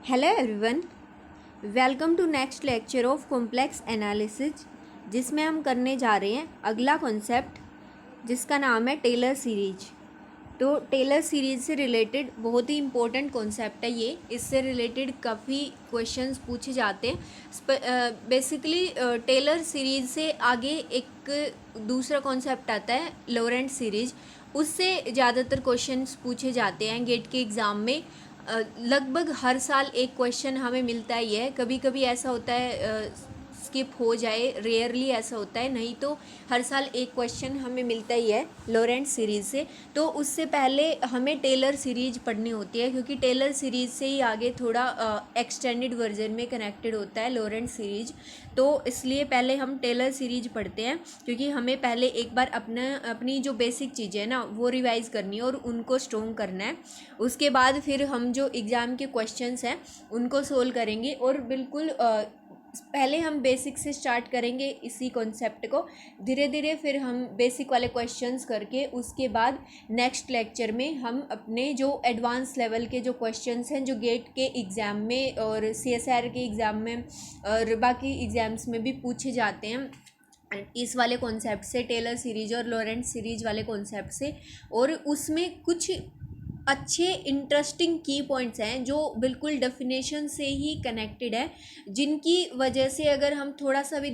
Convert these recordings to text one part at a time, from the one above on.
Hello everyone, welcome to next lecture of complex analysis, जिसमें हम करने जा रहे हैं अगला कॉन्सेप्ट जिसका नाम है टेलर सीरीज। तो टेलर सीरीज से रिलेटेड बहुत ही इम्पोर्टेंट कॉन्सेप्ट है ये। इससे रिलेटेड काफ़ी क्वेश्चंस पूछे जाते हैं। बेसिकली टेलर सीरीज से आगे एक दूसरा कॉन्सेप्ट आता है लॉरेंट सीरीज। उससे ज़्यादातर क्वेश्चंस पूछे जाते हैं गेट के एग्ज़ाम में। लगभग हर साल एक क्वेश्चन हमें मिलता ही है। कभी कभी ऐसा होता है स्किप हो जाए, रेयरली ऐसा होता है, नहीं तो हर साल एक क्वेश्चन हमें मिलता ही है लॉरेंट सीरीज़ से। तो उससे पहले हमें टेलर सीरीज पढ़नी होती है, क्योंकि टेलर सीरीज से ही आगे थोड़ा एक्सटेंडेड वर्जन में कनेक्टेड होता है लॉरेंट सीरीज। तो इसलिए पहले हम टेलर सीरीज पढ़ते हैं, क्योंकि हमें पहले एक बार अपनी जो बेसिक चीज़ें हैं ना वो रिवाइज करनी है और उनको स्ट्रॉन्ग करना है। उसके बाद फिर हम जो एग्ज़ाम के क्वेश्चंस हैं उनको सोल्व करेंगे। और बिल्कुल पहले हम बेसिक से स्टार्ट करेंगे इसी कॉन्सेप्ट को, धीरे धीरे फिर हम बेसिक वाले क्वेश्चंस करके उसके बाद नेक्स्ट लेक्चर में हम अपने जो एडवांस लेवल के जो क्वेश्चंस हैं जो गेट के एग्ज़ाम में और सीएसआर के एग्ज़ाम में और बाकी एग्ज़ाम्स में भी पूछे जाते हैं इस वाले कॉन्सेप्ट से, टेलर सीरीज और लॉरेंट सीरीज वाले कॉन्सेप्ट से। और उसमें कुछ अच्छे इंटरेस्टिंग की पॉइंट्स हैं जो बिल्कुल डेफिनेशन से ही कनेक्टेड है, जिनकी वजह से अगर हम थोड़ा सा भी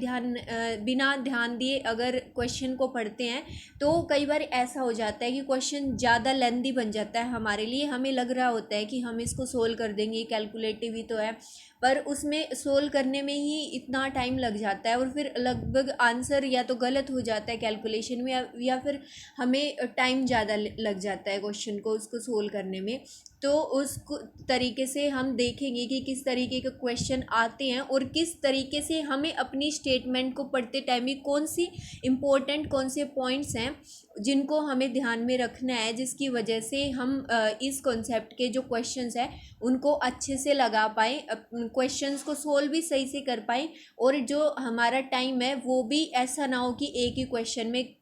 बिना ध्यान दिए अगर क्वेश्चन को पढ़ते हैं तो कई बार ऐसा हो जाता है कि क्वेश्चन ज़्यादा लेंदी बन जाता है हमारे लिए। हमें लग रहा होता है कि हम इसको सोल्व कर देंगे, कैलकुलेटिव ही तो है, पर उसमें सोल्व करने में ही इतना टाइम लग जाता है और फिर लगभग आंसर या तो गलत हो जाता है कैलकुलेशन में, या फिर हमें टाइम ज़्यादा लग जाता है क्वेश्चन को उसको सोल्व करने में। तो उस तरीके से हम देखेंगे कि किस तरीके के क्वेश्चन आते हैं और किस तरीके से हमें अपनी स्टेटमेंट को पढ़ते टाइम ही कौन से पॉइंट्स हैं जिनको हमें ध्यान में रखना है, जिसकी वजह से हम इस कॉन्सेप्ट के जो क्वेश्चंस हैं उनको अच्छे से लगा पाएँ, क्वेश्चंस को सोल्व भी सही से कर पाएँ। और जो हमारा टाइम है वो भी ऐसा ना हो कि एक ही क्वेश्चन में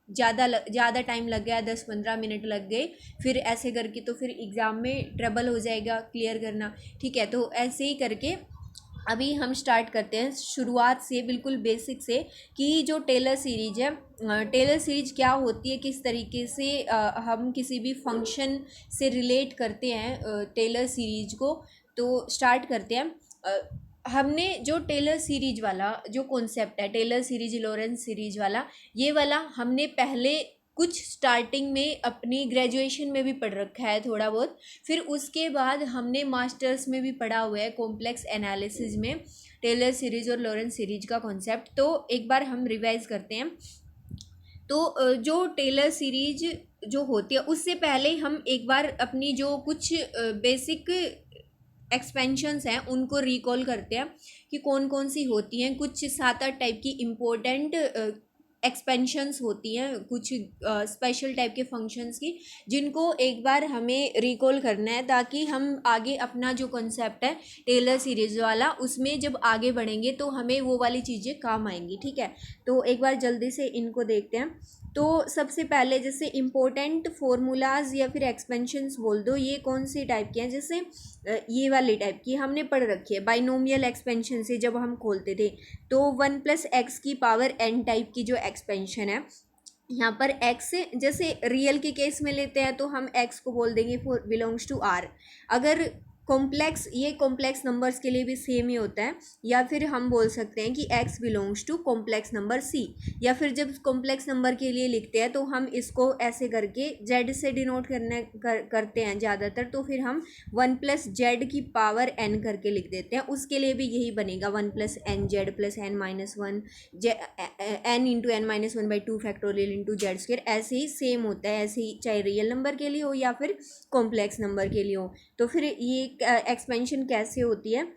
ज़्यादा टाइम लग गया, 10-15 मिनट लग गए, फिर ऐसे करके तो फिर एग्ज़ाम में ट्रबल हो जाएगा क्लियर करना। ठीक है, तो ऐसे ही करके अभी हम स्टार्ट करते हैं शुरुआत से, बिल्कुल बेसिक से, कि जो टेलर सीरीज है, टेलर सीरीज क्या होती है, किस तरीके से हम किसी भी फंक्शन से रिलेट करते हैं टेलर सीरीज को। तो स्टार्ट करते हैं। हमने जो टेलर सीरीज वाला जो कॉन्सेप्ट है, टेलर सीरीज लॉरेंट सीरीज वाला, ये वाला हमने पहले कुछ स्टार्टिंग में अपनी ग्रेजुएशन में भी पढ़ रखा है थोड़ा बहुत। फिर उसके बाद हमने मास्टर्स में भी पढ़ा हुआ है कॉम्प्लेक्स एनालिसिस में टेलर सीरीज और लॉरेंट सीरीज का कॉन्सेप्ट। तो एक बार हम रिवाइज करते हैं। तो जो टेलर सीरीज जो होती है उससे पहले हम एक बार अपनी जो कुछ बेसिक एक्सपेंशंस हैं उनको रिकॉल करते हैं कि कौन कौन सी होती हैं। कुछ 7-8 टाइप की इम्पोर्टेंट एक्सपेंशंस होती हैं, कुछ स्पेशल टाइप के फंक्शंस की, जिनको एक बार हमें रिकॉल करना है, ताकि हम आगे अपना जो कॉन्सेप्ट है टेलर सीरीज वाला उसमें जब आगे बढ़ेंगे तो हमें वो वाली चीज़ें काम आएंगी। ठीक है, तो एक बार जल्दी से इनको देखते हैं। तो सबसे पहले जैसे इम्पोर्टेंट फार्मूलाज या फिर एक्सपेंशंस बोल दो, ये कौन सी टाइप के हैं, जैसे ये वाली टाइप की हमने पढ़ रखी है बाइनोमियल एक्सपेंशन से जब हम खोलते थे। तो 1+x⁴n टाइप की जो एक्सपेंशन है, यहाँ पर x जैसे रियल के केस में लेते हैं तो हम x को बोल देंगे बिलोंग्स टू r। अगर कॉम्प्लेक्स, ये कॉम्प्लेक्स नंबर्स के लिए भी सेम ही होता है, या फिर हम बोल सकते हैं कि x belongs to complex number c। या फिर जब कॉम्प्लेक्स नंबर के लिए लिखते हैं तो हम इसको ऐसे करके z से डिनोट करते हैं ज़्यादातर, तो फिर हम 1+z⁴n करके लिख देते हैं। उसके लिए भी यही बनेगा 1+nz+n-1 n×n-1/2 ऐसे ही सेम होता है, ऐसे ही चाहे रियल नंबर के लिए हो या फिर कॉम्प्लेक्स नंबर के लिए हो। तो फिर ये एक्सपेंशन कैसे होती है,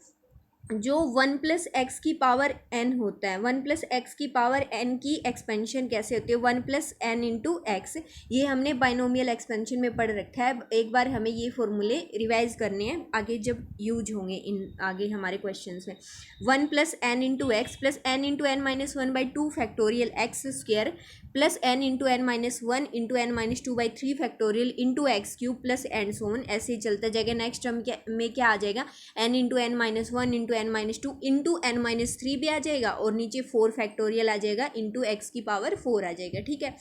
जो 1+x⁴n होता है, 1+x⁴n की एक्सपेंशन कैसे होती है, 1+n×x। ये हमने बाइनोमियल एक्सपेंशन में पढ़ रखा है। एक बार हमें ये फॉर्मूले रिवाइज करने हैं आगे जब यूज होंगे इन आगे हमारे क्वेश्चंस में। 1+n×x +n×n-1/2 x² plus n into n minus one into n minus two by three factorial into x cube plus and so on, ऐसे ही चलता जाएगा। नेक्स्ट टर्म में क्या आ जाएगा, n into n minus one into n minus two into n minus three भी आ जाएगा और नीचे 4 फैक्टोरियल आ जाएगा इंटू एक्स की पावर 4 आ जाएगा, ठीक है।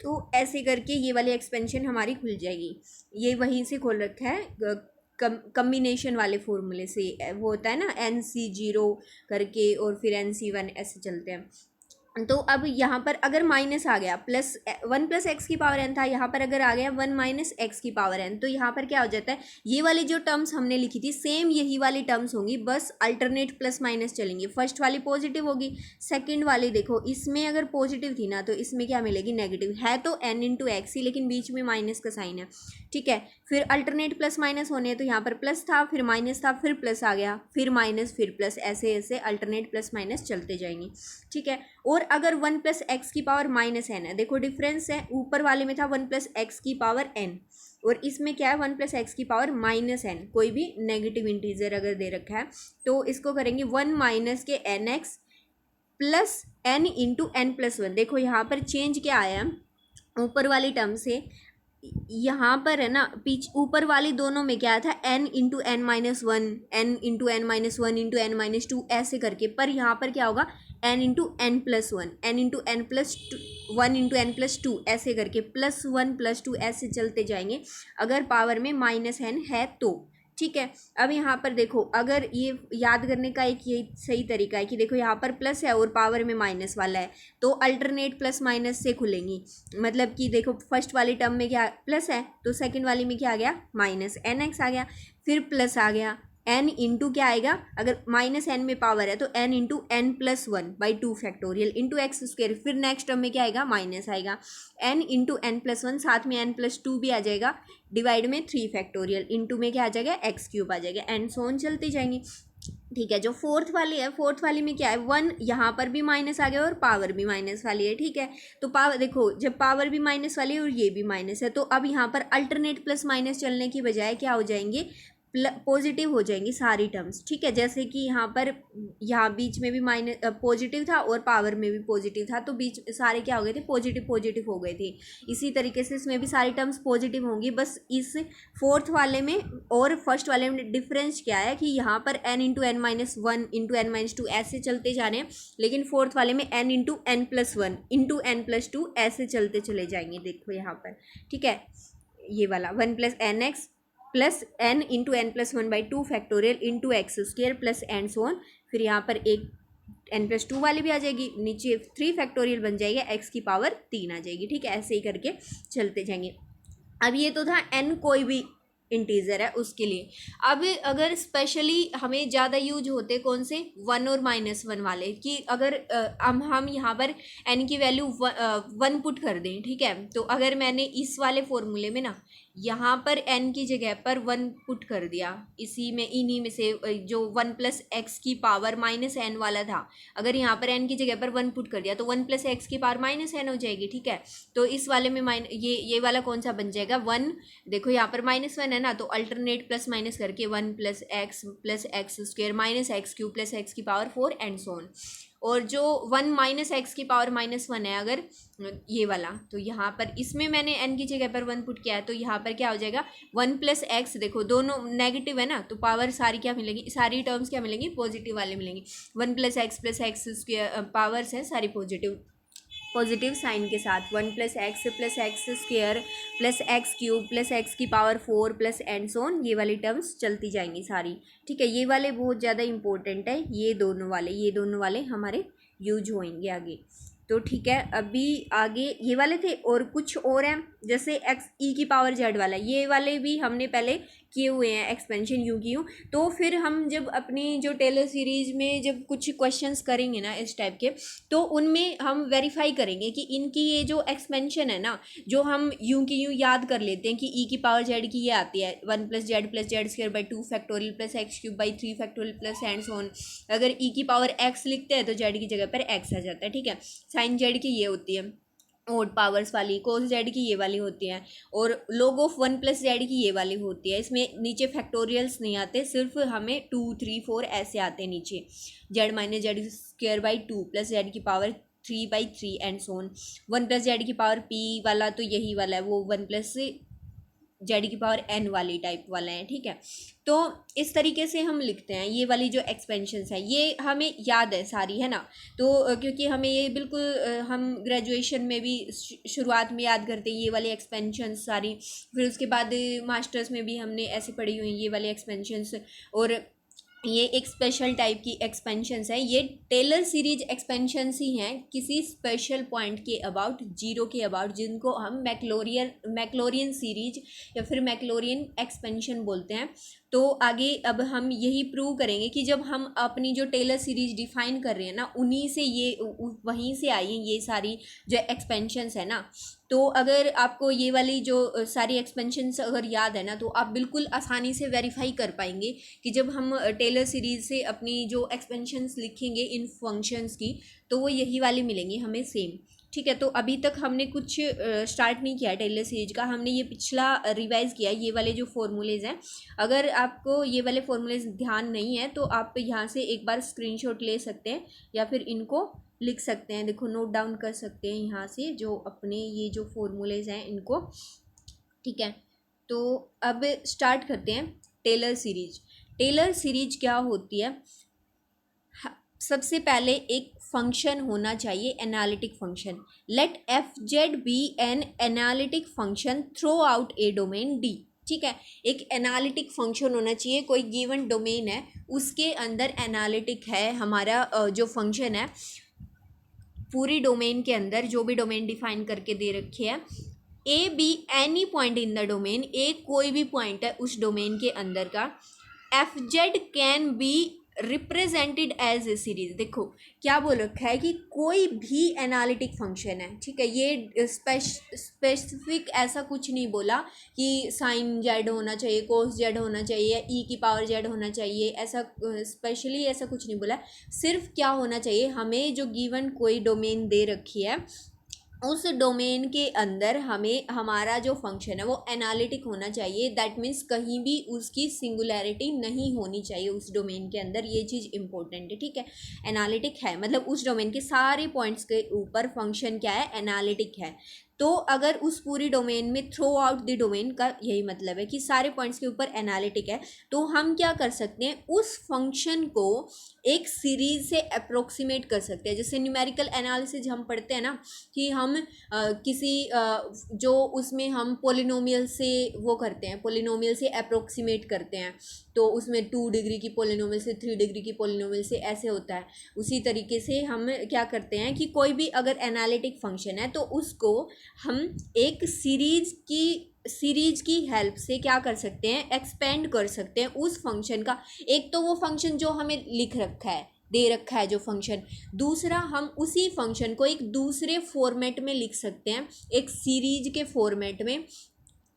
तो ऐसे करके ये वाली एक्सपेंशन हमारी खुल जाएगी। ये वहीं से खोल रखा है कम्बिनेशन वाले फॉर्मूले से, वो होता है ना NC0 करके और फिर NC1 ऐसे चलते हैं। तो अब यहाँ पर अगर माइनस आ गया, प्लस 1 प्लस एक्स की पावर n था, यहाँ पर अगर आ गया 1 माइनस एक्स की पावर n, तो यहाँ पर क्या हो जाता है, ये वाली जो टर्म्स हमने लिखी थी सेम यही वाली टर्म्स होंगी, बस अल्टरनेट प्लस माइनस चलेंगी। फर्स्ट वाली पॉजिटिव होगी, सेकंड वाली देखो इसमें अगर पॉजिटिव थी ना तो इसमें क्या मिलेगी, नेगेटिव। है तो n इंटू एक्स ही लेकिन बीच में माइनस का साइन है, ठीक है। फिर अल्टरनेट प्लस माइनस होने हैं, तो यहाँ पर प्लस था, फिर माइनस था, फिर प्लस आ गया, फिर माइनस, फिर प्लस, ऐसे ऐसे अल्टरनेट प्लस माइनस चलते जाएंगे, ठीक है। और अगर 1 प्लस एक्स की पावर माइनस एन है, देखो डिफरेंस है, ऊपर वाले में था 1 प्लस एक्स की पावर एन और इसमें क्या है 1 प्लस एक्स की पावर माइनस एन। कोई भी नेगेटिव इंटीजर अगर दे रखा है तो इसको करेंगे 1 माइनस के n x plus n into n plus one. देखो यहाँ पर चेंज क्या आया, ऊपर वाली टर्म से यहाँ पर है ना, पीछे ऊपर वाली दोनों में क्या था, n into n minus one, n into n minus one into n minus two ऐसे करके, पर यहाँ पर क्या होगा n into n plus one, n into n plus one into n plus two ऐसे करके, प्लस वन प्लस टू ऐसे चलते जाएंगे अगर पावर में माइनस n है तो, ठीक है। अब यहाँ पर देखो, अगर ये याद करने का एक ये सही तरीका है कि देखो यहाँ पर प्लस है और पावर में माइनस वाला है, तो अल्टरनेट प्लस माइनस से खुलेंगी। मतलब कि देखो फर्स्ट वाली टर्म में क्या प्लस है तो सेकंड वाली में क्या आ गया, माइनस एन एक्स आ गया, फिर प्लस आ गया n इंटू क्या आएगा, अगर माइनस n में पावर है तो n into n plus one by two factorial into x square, फिर नेक्स्ट टर्म में क्या आएगा, माइनस आएगा, n into n plus one, साथ में n प्लस टू भी आ जाएगा, डिवाइड में 3 फैक्टोरियल, इंटू में क्या आ जाएगा, एक्स क्यूब आ जाएगा, एंड सो ऑन चलती जाएंगी, ठीक है। जो फोर्थ वाली है, फोर्थ वाली में क्या है, 1 यहाँ पर भी माइनस आ गया और पावर भी माइनस वाली है, ठीक है। तो पावर देखो, जब पावर भी माइनस वाली है और ये भी माइनस है, तो अब यहाँ पर अल्टरनेट प्लस माइनस चलने की बजाय क्या हो जाएंगे, पॉजिटिव हो जाएंगी सारी टर्म्स, ठीक है। जैसे कि यहाँ पर, यहाँ बीच में भी माइनस पॉजिटिव था और पावर में भी पॉजिटिव था, तो बीच सारे क्या हो गए थे, पॉजिटिव पॉजिटिव हो गए थे। इसी तरीके से इसमें भी सारी टर्म्स पॉजिटिव होंगी, बस इस फोर्थ वाले में और फर्स्ट वाले में डिफरेंस क्या है कि यहाँ पर n into n minus one into n minus two ऐसे चलते जा रहे हैं, लेकिन फोर्थ वाले में n into n plus one into n plus two ऐसे चलते चले जाएंगे। देखो यहाँ पर, ठीक है, ये वाला 1 plus n x plus n into n plus one by two factorial into x square plus and so on, फिर यहाँ पर एक n प्लस टू वाली भी आ जाएगी, नीचे 3 फैक्टोरियल बन जाएगा, x की पावर 3 आ जाएगी, ठीक है। ऐसे ही करके चलते जाएंगे। अब ये तो था n कोई भी इंटीजर है उसके लिए। अब अगर स्पेशली हमें ज़्यादा यूज होते कौन से, 1 और माइनस वन वाले, कि अगर हम यहाँ पर n की वैल्यू 1 पुट कर दें, ठीक है। तो अगर मैंने इस वाले फॉर्मूले में ना यहाँ पर n की जगह पर 1 पुट कर दिया, इसी में इन्हीं में से जो 1 प्लस एक्स की पावर माइनस एन वाला था, अगर यहाँ पर n की जगह पर 1 पुट कर दिया तो 1 प्लस एक्स की पावर माइनस एन हो जाएगी, ठीक है। तो इस वाले में ये वाला कौन सा बन जाएगा, 1, देखो यहाँ पर माइनस वन है ना, तो अल्टरनेट प्लस माइनस करके 1 plus x square minus x cube plus x की पावर 4 एंड सो ऑन। और जो 1 माइनस एक्स की पावर माइनस वन है अगर ये वाला, तो यहाँ पर इसमें मैंने n की जगह पर 1 पुट किया है, तो यहाँ पर क्या हो जाएगा 1 प्लस एक्स, देखो दोनों नेगेटिव है ना, तो पावर सारी क्या मिलेगी, सारी टर्म्स क्या मिलेंगी, पॉजिटिव वाले मिलेंगी। 1 प्लस एक्स स्क्वेयर पावर्स है सारी पॉजिटिव साइन के साथ, 1 plus x square plus x cube plus x की power 4 plus and so on, ये वाली टर्म्स चलती जाएंगी सारी, ठीक है। ये वाले बहुत ज़्यादा इंपॉर्टेंट है, ये दोनों वाले हमारे यूज होंगे आगे, तो ठीक है। अभी आगे ये वाले थे और कुछ और हैं, जैसे एक्स ई की पावर जेड वाला, ये वाले भी हमने पहले किए हुए हैं एक्सपेंशन यूँ की यूँ। तो फिर हम जब अपनी जो टेलर सीरीज़ में जब कुछ क्वेश्चंस करेंगे ना इस टाइप के, तो उनमें हम वेरीफाई करेंगे कि इनकी ये जो एक्सपेंशन है ना, जो हम यूँ की यूँ याद कर लेते हैं कि ई की पावर जेड की ये आती है 1 plus Z square by 2 factorial plus x cube by 3 factorial plus and so on. अगर ई की पावर एक्स लिखते हैं तो जेड की जगह पर एक्स आ जाता है, ठीक है। साइन जेड की ये होती है ओड पावर्स वाली, कोस जेड की ये वाली होती है, और log ऑफ 1 प्लस जेड की ये वाली होती है। इसमें नीचे फैक्टोरियल्स नहीं आते, सिर्फ हमें 2 3 4 ऐसे आते हैं नीचे, z minus z square by 2 plus z की power 3/3 and so on. 1+z⁻p वाला तो यही वाला है, वो 1+z⁻n वाली टाइप वाला है, ठीक है। तो इस तरीके से हम लिखते हैं। ये वाली जो एक्सपेंशंस है ये हमें याद है सारी, है ना। तो क्योंकि हमें ये बिल्कुल हम ग्रेजुएशन में भी शुरुआत में याद करते हैं ये वाली एक्सपेंशंस सारी, फिर उसके बाद मास्टर्स में भी हमने ऐसे पढ़ी हुई ये वाली एक्सपेंशंस। और ये एक स्पेशल टाइप की एक्सपेंशंस है, ये टेलर सीरीज एक्सपेंशंस ही हैं किसी स्पेशल पॉइंट के अबाउट, जीरो के अबाउट, जिनको हम मैक्लोरियन सीरीज या फिर मैक्लोरियन एक्सपेंशन बोलते हैं। तो आगे अब हम यही प्रूव करेंगे कि जब हम अपनी जो टेलर सीरीज डिफाइन कर रहे हैं ना, उन्हीं से ये वहीं से आई हैं ये सारी जो एक्सपेंशंस है ना। तो अगर आपको ये वाली जो सारी एक्सपेंशंस अगर याद है ना, तो आप बिल्कुल आसानी से वेरीफाई कर पाएंगे कि जब हम टेलर सीरीज से अपनी जो एक्सपेंशंस लिखेंगे इन फंक्शंस की, तो वो यही वाली मिलेंगी हमें सेम, ठीक है। तो अभी तक हमने कुछ स्टार्ट नहीं किया टेलर सीरीज का, हमने ये पिछला रिवाइज किया। ये वाले जो फॉर्मूलेज हैं, अगर आपको ये वाले फॉर्मूलेज ध्यान नहीं है तो आप यहाँ से एक बार स्क्रीनशॉट ले सकते हैं या फिर इनको लिख सकते हैं। देखो नोट डाउन कर सकते हैं यहाँ से जो अपने ये जो फॉर्मूलेज हैं इनको, ठीक है। तो अब स्टार्ट करते हैं टेलर सीरीज। टेलर सीरीज क्या होती है? सबसे पहले एक फंक्शन होना चाहिए, analytic function. Let f(z) be an analytic function throughout a domain D, ठीक है। एक एनालिटिक फंक्शन होना चाहिए, कोई गिवन डोमेन है उसके अंदर एनालिटिक है हमारा जो फंक्शन है। पूरी डोमेन के अंदर जो भी डोमेन डिफाइन करके दे रखे है, a be any point in the domain, a कोई भी पॉइंट है उस डोमेन के अंदर का, f(z) can be represented as a series. देखो क्या बोल रखा है कि कोई भी एनालिटिक फंक्शन है, ठीक है। ये स्पेसिफिक ऐसा कुछ नहीं बोला कि साइन जेड होना चाहिए, कोस जेड होना चाहिए, ई की पावर जेड होना चाहिए, ऐसा स्पेशली ऐसा कुछ नहीं बोला। सिर्फ क्या होना चाहिए, हमें जो गिवन कोई डोमेन दे रखी है उस डोमेन के अंदर हमें हमारा जो फंक्शन है वो एनालिटिक होना चाहिए। दैट मीन्स कहीं भी उसकी सिंगुलैरिटी नहीं होनी चाहिए उस डोमेन के अंदर, ये चीज़ इंपॉर्टेंट है, ठीक है। एनालिटिक है मतलब उस डोमेन के सारे पॉइंट्स के ऊपर फंक्शन क्या है, एनालिटिक है। तो अगर उस पूरी डोमेन में थ्रू आउट द डोमेन का यही मतलब है कि सारे पॉइंट्स के ऊपर एनालिटिक है, तो हम क्या कर सकते हैं, उस फंक्शन को एक सीरीज से अप्रोक्सीमेट कर सकते हैं। जैसे न्यूमेरिकल एनालिसिस हम पढ़ते हैं ना कि हम किसी जो उसमें हम पोलिनोमियल से वो करते हैं, पोलिनोमियल से अप्रोक्सीमेट करते हैं, तो उसमें 2 डिग्री की पोलिनोमियल से 3 डिग्री की पोलिनोमियल से ऐसे होता है। उसी तरीके से हम क्या करते हैं कि कोई भी अगर एनालिटिक फंक्शन है तो उसको हम एक सीरीज की हेल्प से क्या कर सकते हैं, एक्सपेंड कर सकते हैं उस फंक्शन का। एक तो वो फंक्शन जो हमें लिख रखा है, दे रखा है जो फंक्शन, दूसरा हम उसी फंक्शन को एक दूसरे फॉर्मेट में लिख सकते हैं, एक सीरीज के फॉर्मेट में,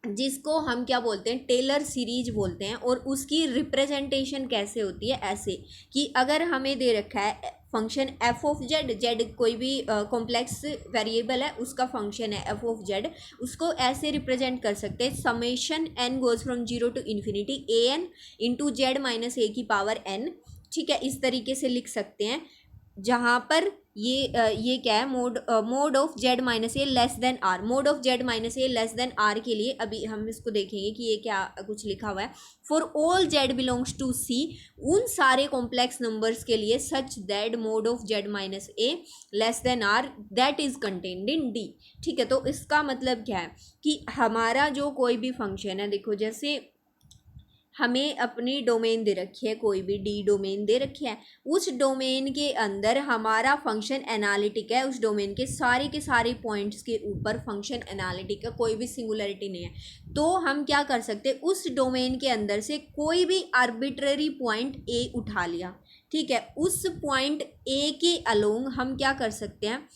जिसको हम क्या बोलते हैं, टेलर सीरीज बोलते हैं। और उसकी रिप्रेजेंटेशन कैसे होती है, ऐसे कि अगर हमें दे रखा है फंक्शन f(z), z कोई भी कॉम्प्लेक्स वेरिएबल है उसका फंक्शन है f(z), उसको ऐसे रिप्रेजेंट कर सकते हैं, summation n goes from 0 to infinity an into z minus a की पावर n, ठीक है। इस तरीके से लिख सकते हैं, जहाँ पर ये क्या है, mod of z minus a less than r. Mod of z minus a less than r के लिए अभी हम इसको देखेंगे कि ये क्या कुछ लिखा हुआ है। For all z belongs to C, उन सारे कॉम्प्लेक्स नंबर्स के लिए such that mod of z minus a less than r that is contained in D, ठीक है। तो इसका मतलब क्या है कि हमारा जो कोई भी फंक्शन है, देखो जैसे हमें अपनी डोमेन दे रखी है, कोई भी डी डोमेन दे रखी है, उस डोमेन के अंदर हमारा फंक्शन एनालिटिक है, उस डोमेन के सारे पॉइंट्स के ऊपर फंक्शन एनालिटिक है, कोई भी सिंगुलरिटी नहीं है। तो हम क्या कर सकते हैं, उस डोमेन के अंदर से कोई भी आर्बिट्ररी पॉइंट ए उठा लिया, ठीक है। उस पॉइंट ए के अलोंग हम क्या कर सकते हैं,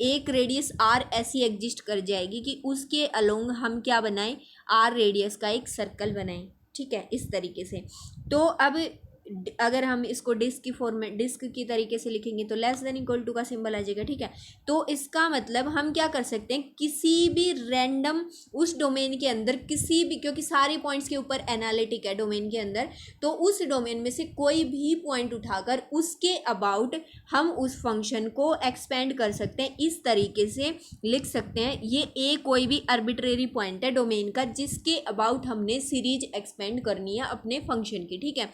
एक रेडियस आर ऐसी एग्जिस्ट कर जाएगी कि उसके अलोंग हम क्या बनाएं, आर रेडियस का एक सर्कल बनाएं, ठीक है, इस तरीके से। तो अब अगर हम इसको डिस्क की तरीके से लिखेंगे तो लेस देन इक्वल टू का सिंबल आ जाएगा, ठीक है। तो इसका मतलब हम क्या कर सकते हैं, किसी भी रैंडम उस डोमेन के अंदर किसी भी, क्योंकि सारे पॉइंट्स के ऊपर एनालिटिक है डोमेन के अंदर, तो उस डोमेन में से कोई भी पॉइंट उठाकर उसके अबाउट हम उस फंक्शन को एक्सपेंड कर सकते हैं। इस तरीके से लिख सकते हैं, ये ए कोई भी आर्बिट्रेरी पॉइंट है डोमेन का जिसके अबाउट हमने सीरीज एक्सपेंड करनी है अपने फंक्शन की, ठीक है।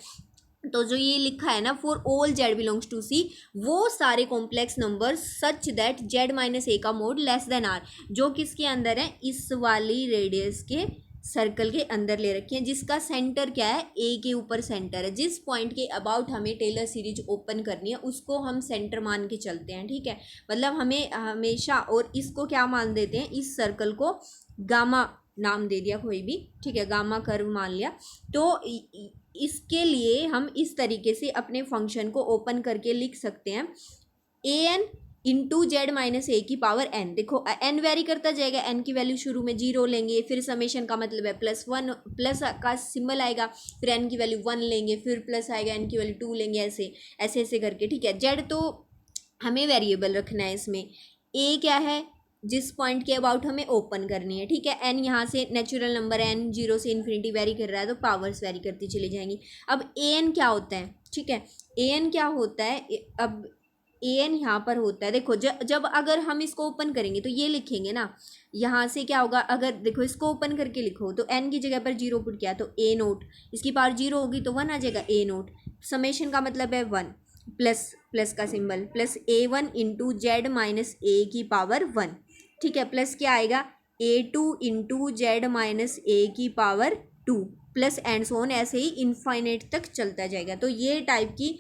तो जो ये लिखा है ना, for all z belongs to C, वो सारे complex number such that z minus a का मोड लेस देन आर, जो किसके अंदर है, इस वाली रेडियस के सर्कल के अंदर ले रखी है, जिसका सेंटर क्या है, ए के ऊपर सेंटर है। जिस पॉइंट के अबाउट हमें टेलर सीरीज ओपन करनी है उसको हम सेंटर मान के चलते हैं, ठीक है। मतलब हमें हमेशा, और इसको क्या मान देते हैं, इस सर्कल को गामा नाम दे दिया कोई भी, ठीक है, गामा कर्व मान लिया। तो इसके लिए हम इस तरीके से अपने फंक्शन को ओपन करके लिख सकते हैं, ए n into z minus a की पावर एन। देखो एन वेरी करता जाएगा, एन की वैल्यू शुरू में 0 लेंगे, फिर समेशन का मतलब है +1, प्लस का सिंबल आएगा, फिर एन की वैल्यू 1 लेंगे, फिर प्लस आएगा, एन की वैल्यू 2 लेंगे, ऐसे ऐसे ऐसे करके, ठीक है। जेड तो हमें वेरिएबल रखना है इसमें, ए क्या है, जिस पॉइंट के अबाउट हमें ओपन करनी है, ठीक है। एन यहाँ से नेचुरल नंबर है, एन 0 से इन्फिनिटी वेरी कर रहा है तो पावर्स वेरी करती चली जाएंगी। अब ए एन क्या होता है, ठीक है, ए एन क्या होता है, अब ए एन यहाँ पर होता है, देखो जब अगर हम इसको ओपन करेंगे तो ये लिखेंगे ना, यहाँ से क्या होगा, अगर देखो इसको ओपन करके लिखो तो एन की जगह पर 0 पुट किया तो ए नोट, इसकी पावर 0 होगी तो 1 आ जाएगा, ए नोट। समेशन का मतलब है 1 प्लस का symbol plus A1 into z minus a की पावर 1, ठीक है। प्लस क्या आएगा, A2 into z minus a की power 2 plus and so on, ऐसे ही इनफाइनाइट तक चलता जाएगा। तो ये टाइप की,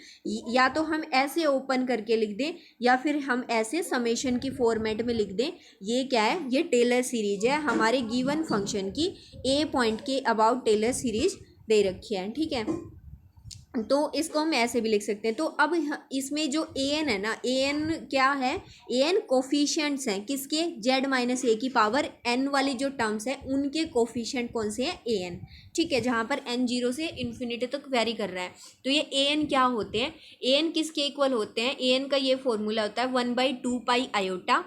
या तो हम ऐसे ओपन करके लिख दें या फिर हम ऐसे समेशन की फॉर्मेट में लिख दें। ये क्या है, ये टेलर सीरीज है हमारे गिवन फंक्शन की, ए पॉइंट के अबाउट टेलर सीरीज दे रखी है, ठीक है। तो इसको हम ऐसे भी लिख सकते हैं। तो अब इसमें जो ए एन है ना, ए एन क्या है, ए एन कोफिशिएंट्स हैं किसके, जेड माइनस ए की पावर एन वाली जो टर्म्स है उनके कोफिशिएंट कौन से हैं, ए एन, ठीक है, जहाँ पर एन 0 से इन्फिनिटी तक वेरी कर रहा है। तो ये ए एन क्या होते हैं, ए एन किसके इक्वल होते हैं, ए एन का ये फॉर्मूला होता है 1/2 पाई iota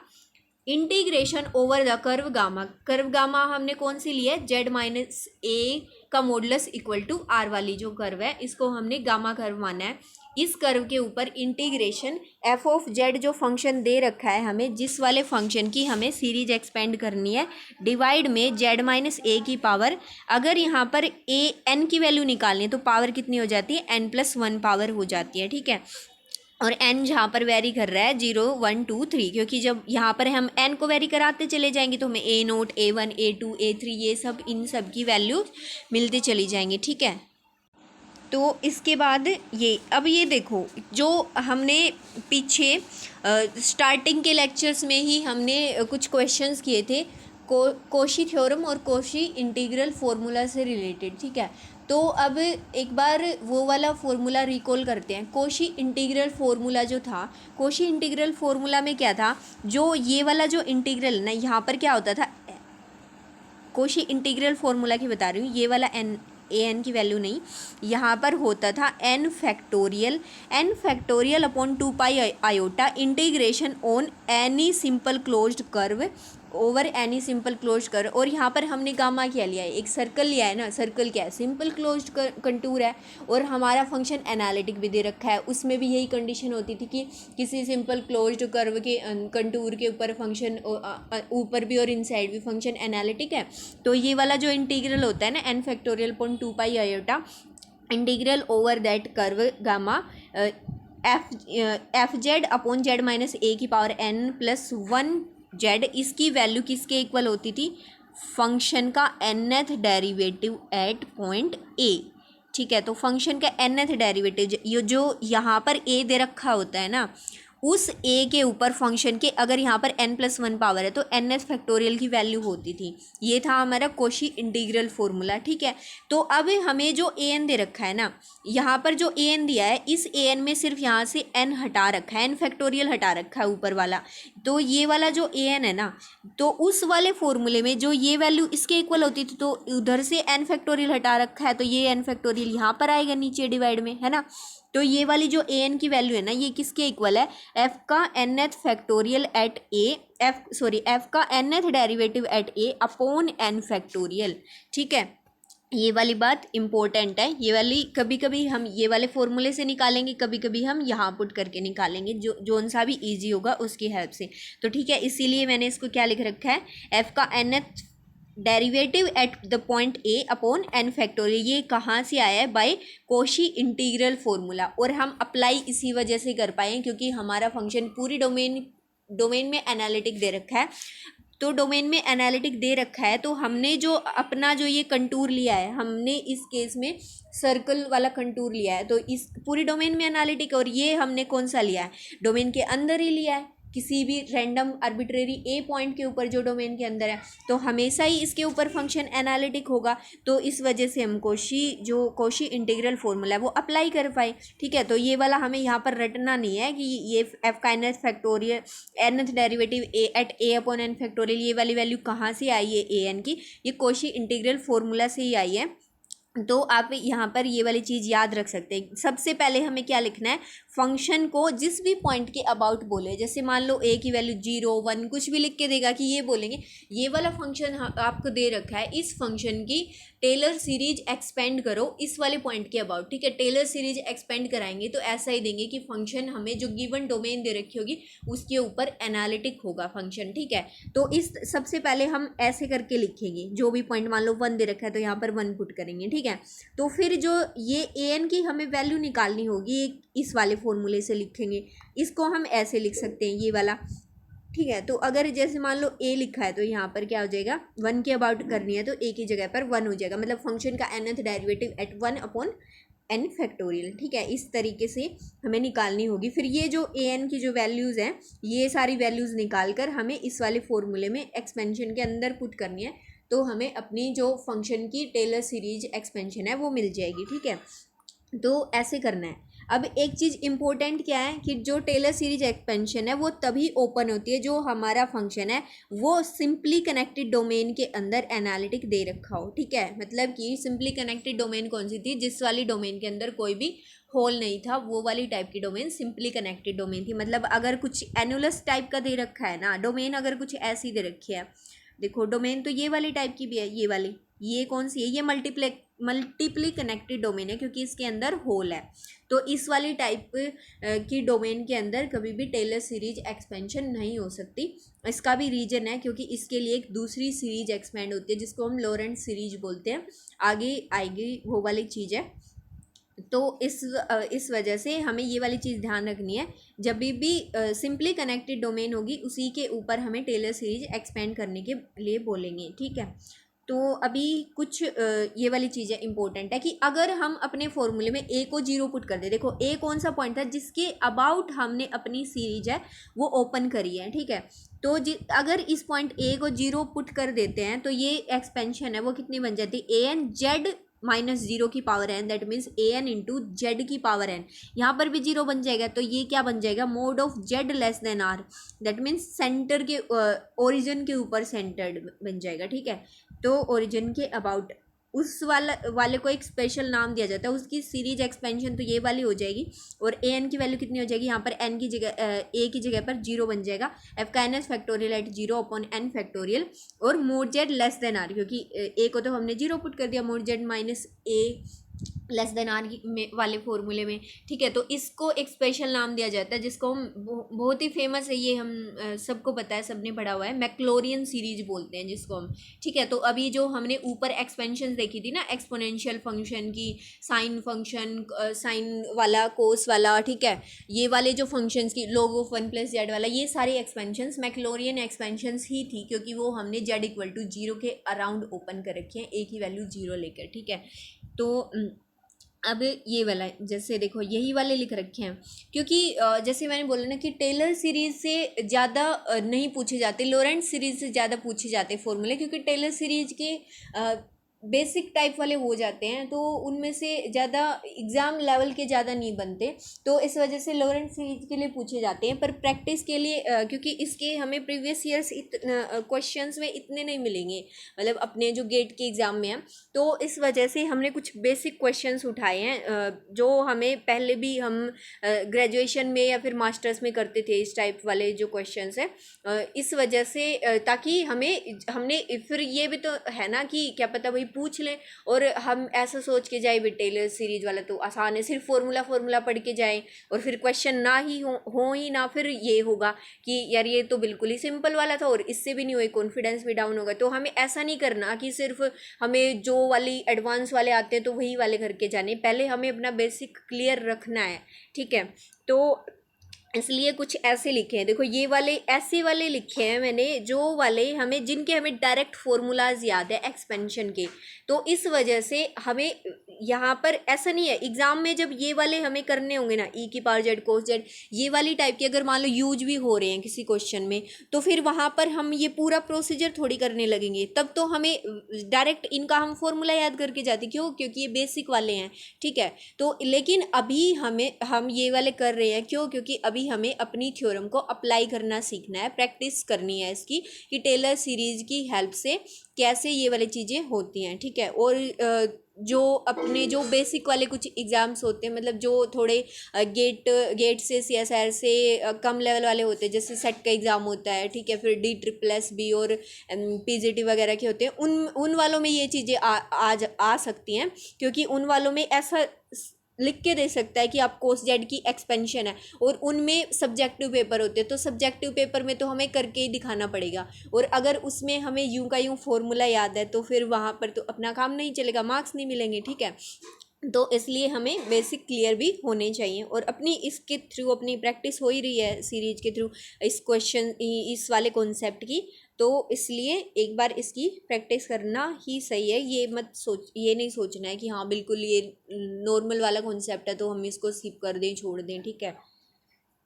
integration over the curve gamma. Curve gamma हमने कौन सी ली है, जेड माइनस ए का मॉडुलस इक्वल टू आर वाली जो कर्व है, इसको हमने गामा कर्व माना है। इस कर्व के ऊपर इंटीग्रेशन एफ ऑफ जेड जो फंक्शन दे रखा है हमें, जिस वाले फंक्शन की हमें सीरीज एक्सपेंड करनी है, डिवाइड में जेड माइनस ए की पावर, अगर यहाँ पर ए एन की वैल्यू निकालनी है तो पावर कितनी हो जाती है, n+1 पावर हो जाती है, ठीक है। और n जहाँ पर वेरी कर रहा है 0 1 2 3, क्योंकि जब यहाँ पर हम n को वेरी कराते चले जाएंगे तो हमें ए नोट, A1, A2, A3 ये सब, इन सब की वैल्यू मिलती चली जाएंगी, ठीक है। तो इसके बाद ये, अब ये देखो जो हमने पीछे स्टार्टिंग के लेक्चर्स में ही हमने कुछ क्वेश्चंस किए थे कोशी थ्योरम और कोशी इंटीग्रल फार्मूला से रिलेटेड, ठीक है। तो अब एक बार वो वाला फॉर्मूला रिकॉल करते हैं। कोशी इंटीग्रल फार्मूला जो था, कोशी इंटीग्रल फार्मूला में क्या था, जो ये वाला जो इंटीग्रल ना, यहाँ पर क्या होता था, कोशी इंटीग्रल फार्मूला की बता रही हूँ, ये वाला एन, ए एन की वैल्यू नहीं, यहाँ पर होता था n factorial upon 2 pi iota integration on any simple closed curve over any simple closed curve. और यहाँ पर हमने गामा क्या लिया है, एक सर्कल लिया है ना, सर्कल क्या है, सिंपल क्लोज्ड कंटूर है, और हमारा फंक्शन एनालिटिक भी दे रखा है। उसमें भी यही कंडीशन होती थी कि किसी सिंपल क्लोज्ड कर्व के कंटूर के ऊपर फंक्शन, ऊपर भी और इनसाइड भी फंक्शन एनालिटिक है। तो ये वाला जो इंटीग्रल होता है ना, n factorial upon 2 pi iota integral over that curve gamma f z upon z minus a की पावर n+1 जेड, इसकी वैल्यू किसके इक्वल होती थी, फंक्शन का nth derivative at point a, ठीक है। तो फंक्शन का nth डेरिवेटिव ये जो यहाँ पर a दे रखा होता है ना, उस a के ऊपर फंक्शन के अगर यहाँ पर n+1 पावर है तो nth फैक्टोरियल की वैल्यू होती थी। ये था हमारा कोशी इंटीग्रल फार्मूला, ठीक है। तो अब हमें जो an दे रखा है ना, यहाँ पर जो an दिया है, इस an में सिर्फ यहाँ से n हटा रखा है, n फैक्टोरियल हटा रखा है ऊपर वाला, तो ये वाला जो ए एन है ना, तो उस वाले फॉर्मूले में जो ये वैल्यू इसके इक्वल होती थी, तो उधर से एन फैक्टोरियल हटा रखा है, तो ये एन फैक्टोरियल यहाँ पर आएगा नीचे डिवाइड में, है ना। तो ये वाली जो ए एन की वैल्यू है ना, ये किसके इक्वल है, एफ का nth factorial at a, f का nth derivative at a upon n factorial. ठीक है, ये वाली बात इंपॉर्टेंट है, ये वाली कभी कभी हम ये वाले फॉर्मूले से निकालेंगे, कभी कभी हम यहाँ पुट करके निकालेंगे, जोन सा भी इजी होगा उसकी हेल्प से। तो ठीक है, इसीलिए मैंने इसको क्या लिख रखा है, एफ का nth derivative at the point a upon n factorial. ये कहाँ से आया है, बाय कोशी इंटीग्रल फॉर्मूला, और हम अप्लाई इसी वजह से कर पाए क्योंकि हमारा फंक्शन पूरी डोमेन में एनालिटिक दे रखा है। तो डोमेन में एनालिटिक दे रखा है, तो हमने जो अपना जो ये कंटूर लिया है, हमने इस केस में सर्कल वाला कंटूर लिया है, तो इस पूरी डोमेन में एनालिटिक, और ये हमने कौन सा लिया है, डोमेन के अंदर ही लिया है, किसी भी रैंडम आर्बिट्रेरी ए पॉइंट के ऊपर जो डोमेन के अंदर है, तो हमेशा ही इसके ऊपर फंक्शन एनालिटिक होगा। तो इस वजह से हम कोशी इंटीग्रल फॉर्मूला है वो अप्लाई कर पाए। ठीक है, तो ये वाला हमें यहाँ पर रटना नहीं है कि ये एफ का nth factorial nth derivative A eight a upon n factorial, ये वाली वैल्यू कहाँ से आई है ए एन की, ये कोशी इंटीग्रल फॉर्मूला से ही आई है। तो आप यहाँ पर ये वाली चीज़ याद रख सकते हैं। सबसे पहले हमें क्या लिखना है, फंक्शन को जिस भी पॉइंट के अबाउट बोले, जैसे मान लो ए की वैल्यू 0 1 कुछ भी लिख के देगा कि ये बोलेंगे ये वाला फंक्शन आपको दे रखा है, इस फंक्शन की टेलर सीरीज एक्सपेंड करो इस वाले पॉइंट के अबाउट। ठीक है, टेलर सीरीज एक्सपेंड कराएंगे तो ऐसा ही देंगे कि फंक्शन हमें जो गिवन डोमेन दे रखी होगी उसके ऊपर एनालिटिक होगा फंक्शन। ठीक है, तो इस सबसे पहले हम ऐसे करके लिखेंगे, जो भी पॉइंट मान लो 1 दे रखा है तो यहाँ पर 1 पुट करेंगे। ठीक है, तो फिर जो ये ए एन की हमें वैल्यू निकालनी होगी, इस वाले फॉर्मूले से लिखेंगे, इसको हम ऐसे लिख सकते हैं ये वाला। ठीक है, तो अगर जैसे मान लो ए लिखा है तो यहाँ पर क्या हो जाएगा, 1 के अबाउट करनी है तो ए की जगह पर 1 हो जाएगा, मतलब फंक्शन का nth derivative at 1 upon n factorial. ठीक है, इस तरीके से हमें निकालनी होगी। फिर ये जो ए एन की जो वैल्यूज़ हैं, ये सारी वैल्यूज़ निकाल कर हमें इस वाले फॉर्मूले में एक्सपेंशन के अंदर पुट करनी है, तो हमें अपनी जो फंक्शन की टेलर सीरीज एक्सपेंशन है वो मिल जाएगी। ठीक है, तो ऐसे करना है। अब एक चीज़ इम्पोर्टेंट क्या है कि जो टेलर सीरीज एक्सपेंशन है वो तभी ओपन होती है जो हमारा फंक्शन है वो सिंपली कनेक्टेड डोमेन के अंदर एनालिटिक दे रखा हो। ठीक है, मतलब कि सिंपली कनेक्टेड डोमेन कौन सी थी, जिस वाली डोमेन के अंदर कोई भी होल नहीं था, वो वाली टाइप की डोमेन सिंपली कनेक्टेड डोमेन थी। मतलब अगर कुछ एनुलस टाइप का दे रखा है ना डोमेन, अगर कुछ ऐसी दे रखी है, देखो डोमेन तो ये वाली टाइप की भी है, ये वाली, ये कौन सी है, ये मल्टीपली कनेक्टेड डोमेन है क्योंकि इसके अंदर होल है। तो इस वाली टाइप की डोमेन के अंदर कभी भी टेलर सीरीज एक्सपेंशन नहीं हो सकती। इसका भी रीजन है क्योंकि इसके लिए एक दूसरी सीरीज एक्सपेंड होती है जिसको हम लॉरेंट सीरीज बोलते हैं, आगे आएगी वो वाली चीज़ है। तो इस वजह से हमें ये वाली चीज़ ध्यान रखनी है, जब भी सिंपली कनेक्टेड डोमेन होगी उसी के ऊपर हमें टेलर सीरीज एक्सपेंड करने के लिए बोलेंगे। ठीक है, तो अभी कुछ ये वाली चीज़ें इंपॉर्टेंट है कि अगर हम अपने फॉर्मूले में ए को 0 पुट कर दे, देखो ए कौन सा पॉइंट था जिसके अबाउट हमने अपनी सीरीज है वो ओपन करी है। ठीक है, तो अगर इस पॉइंट ए को 0 पुट कर देते हैं तो ये एक्सपेंशन है वो कितनी बन जाती है, ए एन जेड -0 की power n, that means a n into z की पावर एन। यहाँ पर भी 0 बन जाएगा तो ये क्या बन जाएगा, mod of z less than r, that means centre के ओरिजिन के ऊपर सेंटर्ड बन जाएगा। ठीक है, तो ओरिजिन के अबाउट उस वाले को एक स्पेशल नाम दिया जाता है, उसकी सीरीज एक्सपेंशन तो ये वाली हो जाएगी। और ए एन की वैल्यू कितनी हो जाएगी, यहाँ पर एन की जगह ए की जगह पर 0 बन जाएगा, एफ का n s factorial at 0 upon n factorial, और mod z less than r, क्योंकि ए को तो हमने 0 पुट कर दिया, mod z minus a less than r वाले फॉर्मूले में। ठीक है, तो इसको एक स्पेशल नाम दिया जाता है जिसको हम बहुत ही फेमस है, ये हम सबको पता है, सबने पढ़ा हुआ है, मैक्लोरियन सीरीज बोलते हैं जिसको हम। ठीक है, तो अभी जो हमने ऊपर एक्सपेंशन देखी थी ना एक्सपोनेंशियल फंक्शन की, साइन फंक्शन, साइन वाला, कोस वाला, ठीक है, ये वाले जो फंक्शंस की log ऑफ 1 + z वाला, ये सारे एक्सपेंशंस मैक्लोरियन एक्सपेंशंस ही थी क्योंकि वो हमने z = 0 के अराउंड ओपन कर रखे हैं, ए की वैल्यू 0 लेकर। ठीक है, तो अब ये वाला जैसे देखो यही वाले लिख रखे हैं क्योंकि जैसे मैंने बोला ना कि टेलर सीरीज से ज़्यादा नहीं पूछे जाते, लॉरेंट सीरीज से ज़्यादा पूछे जाते फॉर्मूले, क्योंकि टेलर सीरीज के बेसिक टाइप वाले हो जाते हैं, तो उनमें से ज़्यादा एग्ज़ाम लेवल के ज़्यादा नहीं बनते, तो इस वजह से लॉरेंट सीरीज के लिए पूछे जाते हैं। पर प्रैक्टिस के लिए क्योंकि इसके हमें प्रीवियस ईयर्स क्वेश्चंस में इतने नहीं मिलेंगे, मतलब अपने जो गेट के एग्ज़ाम में हैं, तो इस वजह से हमने कुछ बेसिक क्वेश्चंस उठाए हैं जो हमें पहले भी हम ग्रेजुएशन में या फिर मास्टर्स में करते थे, इस टाइप वाले जो क्वेश्चंस हैं। इस वजह से ताकि हमने फिर ये भी तो है ना कि क्या पता भाई पूछ लें और हम ऐसा सोच के जाए भी टेलर सीरीज वाला तो आसान है, सिर्फ फॉर्मूला पढ़ के जाएं और फिर क्वेश्चन ना ही हो ही ना, फिर ये होगा कि यार ये तो बिल्कुल ही सिंपल वाला था और इससे भी नहीं हुई, कॉन्फिडेंस भी डाउन होगा। तो हमें ऐसा नहीं करना कि सिर्फ हमें जो वाली एडवांस वाले आते हैं तो वही वाले करके जाने, पहले हमें अपना बेसिक क्लियर रखना है, ठीक है। तो इसलिए कुछ ऐसे लिखे हैं, देखो ये वाले ऐसे वाले लिखे हैं मैंने जो वाले हमें जिनके हमें डायरेक्ट फॉर्मूलाज याद है एक्सपेंशन के, तो इस वजह से हमें यहाँ पर ऐसा नहीं है एग्जाम में जब ये वाले हमें करने होंगे ना, ई की पावर जेड कोस जेड ये वाली टाइप की अगर मान लो यूज भी हो रहे हैं किसी क्वेश्चन में, तो फिर वहाँ पर हम ये पूरा प्रोसीजर थोड़ी करने लगेंगे, तब तो हमें डायरेक्ट इनका हम फॉर्मूला याद करके जाते, क्यों, क्योंकि ये बेसिक वाले हैं, ठीक है। तो लेकिन अभी हम ये वाले कर रहे हैं क्यों, क्योंकि अभी हमें अपनी थ्योरम को अप्लाई करना सीखना है, प्रैक्टिस करनी है इसकी कि टेलर सीरीज की हेल्प से कैसे ये वाली चीज़ें होती हैं, ठीक है। और जो अपने जो बेसिक वाले कुछ एग्ज़ाम्स होते हैं, मतलब जो थोड़े गेट से CSR से कम लेवल वाले होते हैं, जैसे सेट का एग्ज़ाम होता है, ठीक है, फिर DSSB और PGT वगैरह के होते हैं, उन वालों में ये चीज़ें आ सकती हैं, क्योंकि उन वालों में ऐसा लिख के दे सकता है कि आप कोस जेड की एक्सपेंशन है, और उनमें सब्जेक्टिव पेपर होते हैं, तो सब्जेक्टिव पेपर में तो हमें करके ही दिखाना पड़ेगा, और अगर उसमें हमें यूं का यूं फॉर्मूला याद है तो फिर वहाँ पर तो अपना काम नहीं चलेगा, मार्क्स नहीं मिलेंगे, ठीक है। तो इसलिए हमें बेसिक क्लियर भी होने चाहिए, और अपनी इसके थ्रू अपनी प्रैक्टिस हो ही रही है सीरीज के थ्रू इस क्वेश्चन इस वाले कॉन्सेप्ट की, तो इसलिए एक बार इसकी प्रैक्टिस करना ही सही है। ये नहीं सोचना है कि हाँ बिल्कुल ये नॉर्मल वाला कॉन्सेप्ट है तो हम इसको स्किप कर दें, छोड़ दें, ठीक है।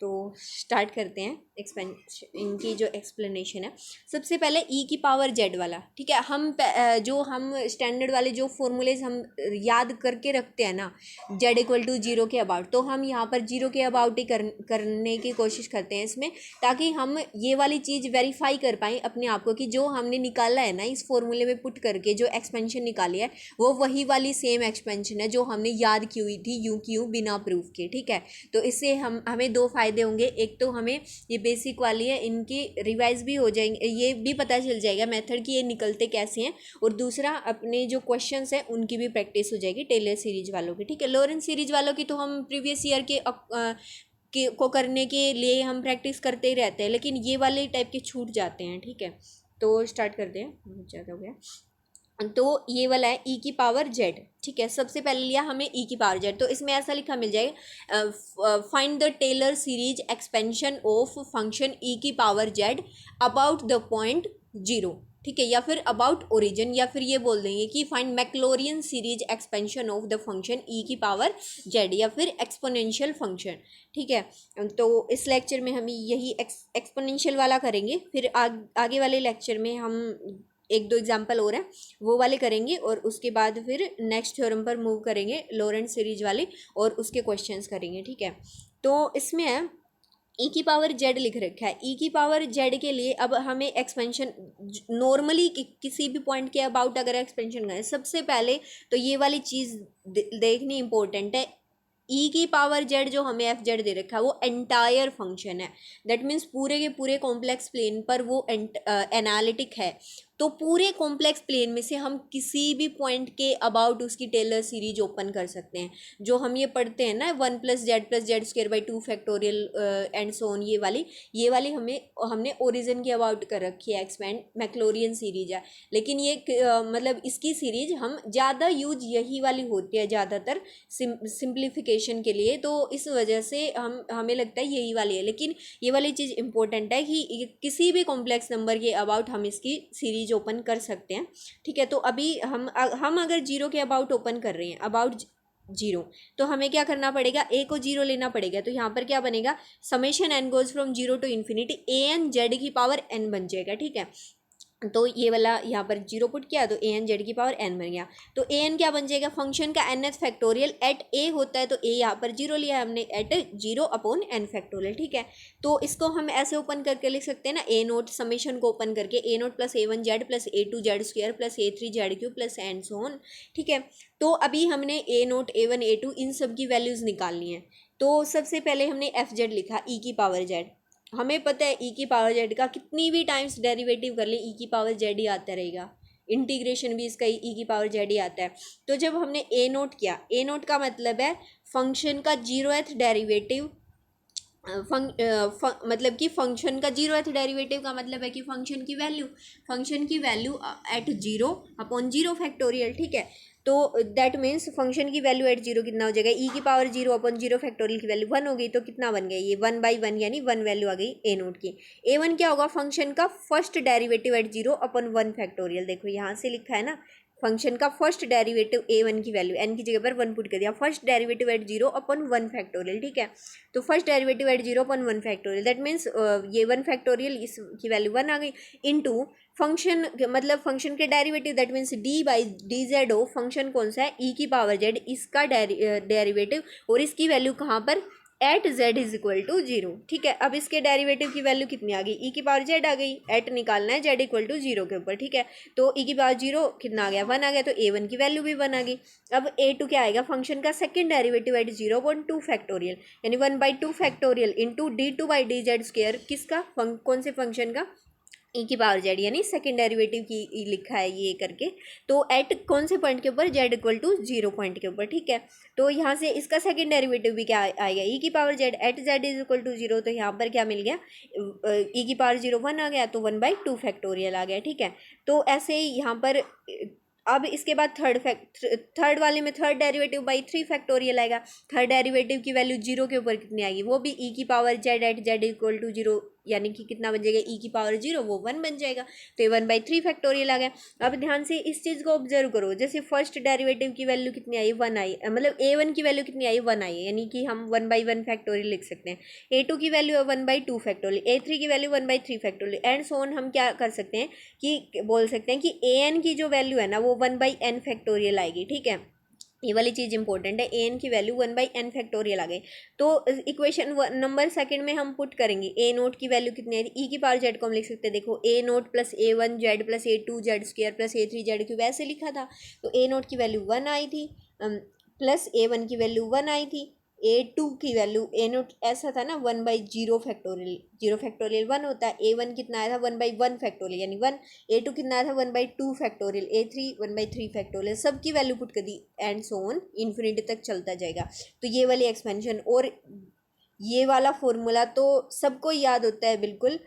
तो स्टार्ट करते हैं एक्सपेंशन, इनकी जो एक्सप्लेनेशन है। सबसे पहले ई की पावर जेड वाला, ठीक है। जो हम स्टैंडर्ड वाले जो फॉर्मूलेज हम याद करके रखते हैं ना, जेड इक्वल टू जीरो के अबाउट, तो हम यहाँ पर जीरो के अबाउट ही करने की कोशिश करते हैं इसमें, ताकि हम ये वाली चीज़ वेरीफाई कर पाएँ अपने आप को कि जो हमने निकाला है ना इस फॉर्मूले में पुट करके, जो एक्सपेंशन निकाली है वो वही वाली सेम एक्सपेंशन है जो हमने याद की हुई थी यूँ की यूँ बिना प्रूफ के, ठीक है। तो इससे हमें दो फायदे होंगे, एक तो हमें ये बेसिक वाली है इनकी रिवाइज भी हो जाएंगे, ये भी पता चल जाएगा मेथड कि ये निकलते कैसे हैं, और दूसरा अपने जो क्वेश्चंस हैं उनकी भी प्रैक्टिस हो जाएगी टेलर सीरीज वालों की, ठीक है। लॉरेंस सीरीज वालों की तो हम प्रीवियस ईयर को करने के लिए हम प्रैक्टिस करते ही रहते हैं, लेकिन ये वाले टाइप के छूट जाते हैं, ठीक है। तो स्टार्ट करते हैं, बहुत ज़्यादा हो गया। तो ये वाला है ई की पावर जेड, ठीक है। सबसे पहले लिया हमें ई की पावर जेड, तो इसमें ऐसा लिखा मिल जाएगा find the Taylor series expansion of function e की power z about the point zero, ठीक है, या फिर अबाउट ओरिजिन, या फिर ये बोल देंगे कि find Maclaurin series expansion of the function e की पावर जेड, या फिर एक्सपोनेंशियल फंक्शन, ठीक है। तो इस लेक्चर में हम यही एक्सपोनेंशियल वाला करेंगे, फिर आगे वाले लेक्चर में हम एक दो एग्जाम्पल और हैं वो वाले करेंगे, और उसके बाद फिर नेक्स्ट थ्योरम पर मूव करेंगे लॉरेंट सीरीज वाले, और उसके क्वेश्चंस करेंगे, ठीक है। तो इसमें है ई की पावर जेड लिख रखा है, ई की पावर जेड के लिए अब हमें एक्सपेंशन नॉर्मली किसी भी पॉइंट के अबाउट अगर एक्सपेंशन करें, सबसे पहले तो ये वाली चीज़ देखनी इंपॉर्टेंट है। ई की पावर जेड जो हमें एफ जेड दे रखा है वो एंटायर फंक्शन है, दैट मीन्स पूरे के पूरे कॉम्प्लेक्स प्लेन पर वो एनालिटिक है, तो पूरे कॉम्प्लेक्स प्लेन में से हम किसी भी पॉइंट के अबाउट उसकी टेलर सीरीज ओपन कर सकते हैं। जो हम ये पढ़ते हैं ना 1+z+z² एंड सो ऑन, ये वाली हमने ओरिजिन के अबाउट कर रखी है, एक्सपेंड मैक्लोरियन सीरीज है, लेकिन ये मतलब इसकी सीरीज हम ज़्यादा यूज यही वाली होती है ज़्यादातर सिंप्लीफिकेशन के लिए, तो इस वजह से हमें लगता है यही वाली है, लेकिन ये वाली चीज़ इंपॉर्टेंट है कि किसी भी कॉम्प्लेक्स नंबर के अबाउट हम इसकी सीरीज ओपन कर सकते हैं, ठीक है। तो अभी हम अगर जीरो के अबाउट ओपन कर रहे हैं, अबाउट जीरो, तो हमें क्या करना पड़ेगा, ए को जीरो लेना पड़ेगा, तो यहाँ पर क्या बनेगा, summation n goes from zero to infinity a n z की पावर एन बन जाएगा, ठीक है। तो ये वाला यहाँ पर जीरो पुट किया तो ए एन जेड की पावर एन बन गया। तो ए एन क्या बन जाएगा, फंक्शन का एन एथ फैक्टोरियल एट ए होता है, तो ए यहाँ पर जीरो लिया है हमने, at zero upon n factorial. ठीक है, तो इसको हम ऐसे ओपन करके लिख सकते हैं ना, ए नोट समेशन को ओपन करके a nought plus a one z plus a two z square plus a three z cube plus and so on. ठीक है, तो अभी हमने a nought a one a two इन सब की वैल्यूज़ निकालनी है। तो सबसे पहले हमने एफ जेड लिखा ई की पावर जेड। हमें पता है ई की पावर जेड का कितनी भी टाइम्स डेरिवेटिव कर ले ई की पावर जेड ही आता रहेगा, इंटीग्रेशन भी इसका ई की पावर जेड ही आता है। तो जब हमने ए नोट किया, ए नोट का मतलब है फंक्शन का जीरोथ डेरिवेटिव, मतलब कि फंक्शन का जीरोथ डेरिवेटिव का मतलब है कि फंक्शन की value at zero upon zero factorial. ठीक है, तो दैट मीन्स फंक्शन की वैल्यू एट जीरो कितना हो जाएगा, ई की power zero upon zero factorial की वैल्यू वन हो गई, तो कितना बन गया ये वन बाई वन, यानी वन वैल्यू आ गई ए नोट की। ए वन क्या होगा, फंक्शन का first derivative at zero upon one factorial. देखो यहाँ से लिखा है ना, फंक्शन का फर्स्ट डेरिवेटिव ए वन की वैल्यू एन की जगह पर वन पुट कर दिया, first derivative at zero upon one factorial. ठीक है, तो first derivative at zero upon one factorial, that means ये वन फैक्टोरियल इसकी वैल्यू वन आ गई, इनटू फंक्शन मतलब फंक्शन के derivative, that means D by d Z हो, फंक्शन कौन सा है ई की पावर जेड, इसका डेरिवेटिव, और इसकी वैल्यू कहाँ पर at z is equal to zero. ठीक है, अब इसके डेरिवेटिव की वैल्यू कितनी आ गई, ई की पावर जेड आ गई, एट निकालना है जेड इक्वल टू जीरो के ऊपर। ठीक है, तो ई की पावर जीरो कितना आ गया, वन आ गया, तो ए वन की वैल्यू भी वन आ गई। अब ए टू क्या आएगा, फंक्शन का second derivative at zero upon two factorial, यानी one by two factorial into d two by d z square, किसका कौन से फंक्शन का, ई की पावर जेड, यानी सेकेंड डेरिवेटिव की लिखा है ये करके, तो एट कौन से पॉइंट के ऊपर, z equal to zero point के ऊपर। ठीक है, तो यहाँ से इसका सेकेंड डेरिवेटिव भी क्या आएगा, ई की power z at z is equal to zero, तो यहाँ पर क्या मिल गया, ई की पावर जीरो वन आ गया, तो वन बाई टू फैक्टोरियल आ गया। ठीक है, तो ऐसे ही यहाँ पर अब इसके बाद थर्ड वाले में third derivative by three factorial आएगा, थर्ड डेरिवेटिव की वैल्यू जीरो के ऊपर कितनी आएगी, वो भी ई की power z at z equal to zero, यानी कि कितना बन जाएगा, ई की पावर जीरो, वो वन बन जाएगा, तो ये वन बाई थ्री फैक्टोरियल आ गया। अब ध्यान से इस चीज़ को ऑब्जर्व करो, जैसे फर्स्ट डेरिवेटिव की वैल्यू कितनी आई, वन आई, मतलब ए वन की वैल्यू कितनी आई, वन आई, यानी कि हम वन बाई वन फैक्टोरियल लिख सकते हैं। ए टू की वैल्यू है one by two factorial, a three की value one by three factorial and so on. हम क्या कर सकते हैं कि बोल सकते हैं कि ए एन की जो वैल्यू है ना वो वन बाई एन फैक्टोरियल आएगी। ठीक है, ये वाली चीज़ इंपॉर्टेंट है, ए एन की value one by n factorial आ गई, तो इक्वेशन नंबर सेकंड में हम पुट करेंगे ए नोट की वैल्यू कितनी है, ई की पावर जेड को हम लिख सकते हैं, देखो a nought plus a one z plus a two z square plus a three z cube वैसे लिखा था, तो ए नोट की वैल्यू वन आई थी, प्लस ए वन की वैल्यू वन आई थी, ए टू की वैल्यू ए नोट ऐसा था ना one by zero factorial one होता है, ए वन कितना आया था वन बाई वन फैक्टोरियल यानी वन, ए टू कितना आया था one by two factorial, a three one by three factorial, सबकी वैल्यू पुट कर दी एंड सो ऑन इन्फिनिटी तक चलता जाएगा। तो ये वाली एक्सपेंशन और ये वाला फॉर्मूला तो सबको याद होता है बिल्कुल,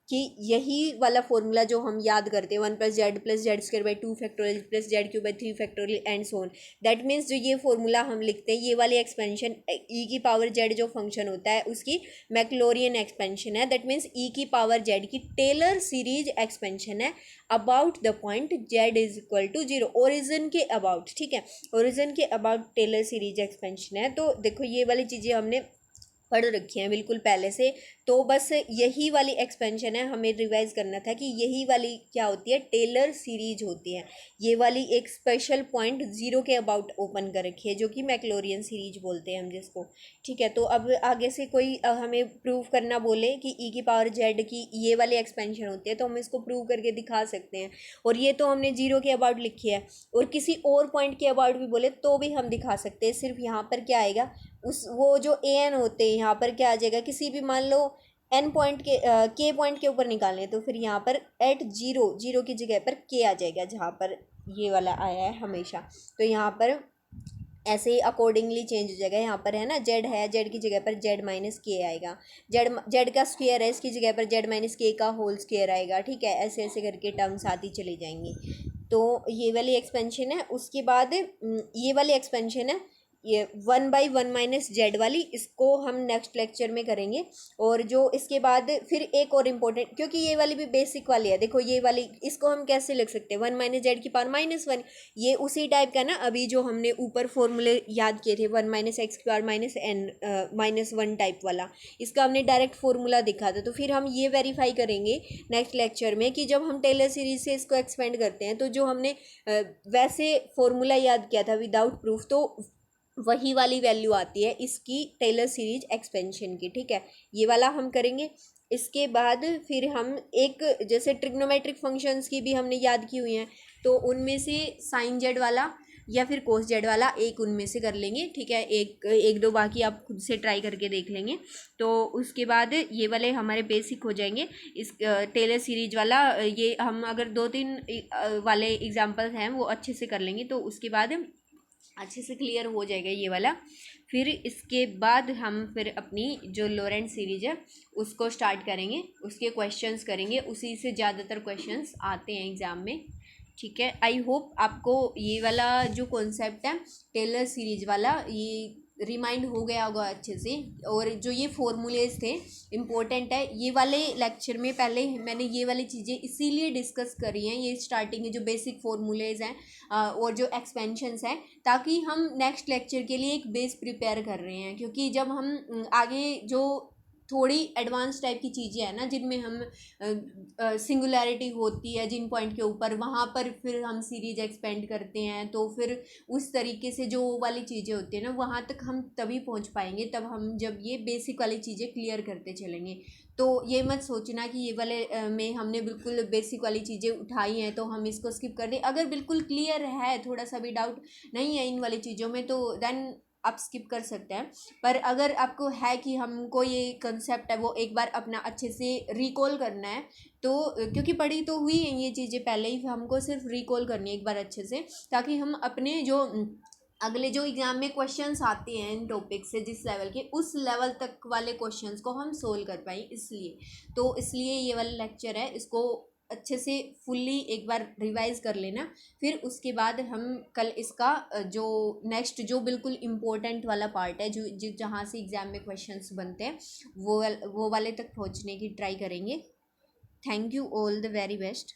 कि यही वाला फॉर्मूला जो हम याद करते हैं, one plus Z square by two factorial plus Z Q by three factorial and so on, that means जो ये फॉर्मूला हम लिखते हैं, ये वाली एक्सपेंशन ई की पावर जेड जो फंक्शन होता है उसकी मैक्लोरियन एक्सपेंशन है, दैट मीन्स ई की पावर जेड की टेलर सीरीज एक्सपेंशन है about the point z is equal to zero, origin के अबाउट। ठीक है, ओरिजिन के अबाउट टेलर सीरीज एक्सपेंशन है। तो देखो ये वाली चीज़ें हमने पढ़ रखी हैं बिल्कुल पहले से, तो बस यही वाली एक्सपेंशन है, हमें रिवाइज करना था कि यही वाली क्या होती है, टेलर सीरीज होती है। ये वाली एक स्पेशल पॉइंट जीरो के अबाउट ओपन कर रखी है जो कि मैक्लोरियन सीरीज बोलते हैं हम जिसको। ठीक है, तो अब आगे से कोई हमें प्रूव करना बोले कि ई की पावर जेड की ये वाली एक्सपेंशन होती है तो हम इसको प्रूव करके दिखा सकते हैं, और ये तो हमने जीरो के अबाउट लिखी है, और किसी और पॉइंट के अबाउट भी बोले तो भी हम दिखा सकते हैं। सिर्फ यहाँ पर क्या आएगा, उस वो जो ए एन होते हैं यहाँ पर क्या आ जाएगा, किसी भी मान लो एन पॉइंट के पॉइंट के ऊपर निकालने, तो फिर यहाँ पर एट जीरो की जगह पर के आ जाएगा, जहाँ पर ये वाला आया है हमेशा, तो यहाँ पर ऐसे ही अकॉर्डिंगली चेंज हो जाएगा। यहाँ पर है ना जेड है, जेड की जगह पर जेड माइनस के आएगा, जेड का स्क्वायर है इसकी जगह पर जेड माइनस के का होल स्क्वायर आएगा। ठीक है, ऐसे ऐसे करके टर्म्स आती चली जाएंगी। तो ये वाली एक्सपेंशन है, उसके बाद ये वाली एक्सपेंशन है ये 1/1 - z वाली, इसको हम नेक्स्ट लेक्चर में करेंगे। और जो इसके बाद फिर एक और इम्पोर्टेंट, क्योंकि ये वाली भी बेसिक वाली है, देखो ये वाली, इसको हम कैसे लिख सकते हैं, 1 - z⁻⁻1। ये उसी टाइप का ना, अभी जो हमने ऊपर फॉर्मूले याद किए थे, 1 - x² - n - 1 टाइप वाला, इसका हमने डायरेक्ट फॉर्मूला दिखा था। तो फिर हम ये वेरीफाई करेंगे नेक्स्ट लेक्चर में कि जब हम टेलर सीरीज से इसको एक्सपेंड करते हैं, तो जो हमने वैसे फॉर्मूला याद किया था विदाउट प्रूफ, तो वही वाली वैल्यू आती है इसकी टेलर सीरीज एक्सपेंशन की। ठीक है, ये वाला हम करेंगे। इसके बाद फिर हम एक, जैसे ट्रिग्नोमेट्रिक फंक्शंस की भी हमने याद की हुई हैं, तो उनमें से साइन जेड वाला या फिर कोस जेड वाला एक उनमें से कर लेंगे। ठीक है, एक दो बाकी आप खुद से ट्राई करके देख लेंगे। तो उसके बाद ये वाले हमारे बेसिक हो जाएंगे। इस टेलर सीरीज वाला, ये हम अगर 2-3 वाले एग्जांपल्स हैं वो अच्छे से कर लेंगे, तो उसके बाद अच्छे से क्लियर हो जाएगा ये वाला। फिर इसके बाद हम फिर अपनी जो लॉरेंट सीरीज है उसको स्टार्ट करेंगे, उसके क्वेश्चंस करेंगे, उसी से ज़्यादातर क्वेश्चंस आते हैं एग्ज़ाम में। ठीक है, आई होप आपको ये वाला जो कॉन्सेप्ट है टेलर सीरीज वाला, ये रिमाइंड हो गया होगा अच्छे से। और जो ये फॉर्मूलेज थे इम्पोर्टेंट है, ये वाले लेक्चर में पहले मैंने ये वाली चीज़ें इसीलिए डिस्कस करी हैं, ये स्टार्टिंग के जो बेसिक फॉर्मूलेज हैं और जो एक्सपेंशंस हैं, ताकि हम नेक्स्ट लेक्चर के लिए एक बेस प्रिपेयर कर रहे हैं। क्योंकि जब हम आगे जो थोड़ी एडवांस टाइप की चीज़ें हैं ना, जिनमें हम सिंगुलैरिटी होती है जिन पॉइंट के ऊपर, वहाँ पर फिर हम सीरीज एक्सपेंड करते हैं, तो फिर उस तरीके से जो वाली चीज़ें होती हैं ना, वहाँ तक हम तभी पहुँच पाएंगे तब हम जब ये बेसिक वाली चीज़ें क्लियर करते चलेंगे। तो ये मत सोचना कि ये वाले में हमने बिल्कुल बेसिक वाली चीज़ें उठाई हैं तो हम इसको स्किप कर दें। अगर बिल्कुल क्लियर है, थोड़ा सा भी डाउट नहीं है इन वाली चीज़ों में, तो देन आप स्किप कर सकते हैं। पर अगर आपको है कि हमको ये कंसेप्ट है वो एक बार अपना अच्छे से रिकॉल करना है, तो क्योंकि पढ़ी तो हुई हैं ये चीज़ें पहले ही, हमको सिर्फ रिकॉल करनी है एक बार अच्छे से, ताकि हम अपने जो अगले जो एग्ज़ाम में क्वेश्चंस आते हैं इन टॉपिक से, जिस लेवल के, उस लेवल तक वाले क्वेश्चंस को हम सोल्व कर पाएँ। इसलिए ये वाला लेक्चर है, इसको अच्छे से फुल्ली एक बार रिवाइज कर लेना। फिर उसके बाद हम कल इसका जो नेक्स्ट जो बिल्कुल इम्पोर्टेंट वाला पार्ट है, जो जहाँ से एग्ज़ाम में क्वेश्चंस बनते हैं, वो वाले तक पहुँचने की ट्राई करेंगे। Thank you, all the very best.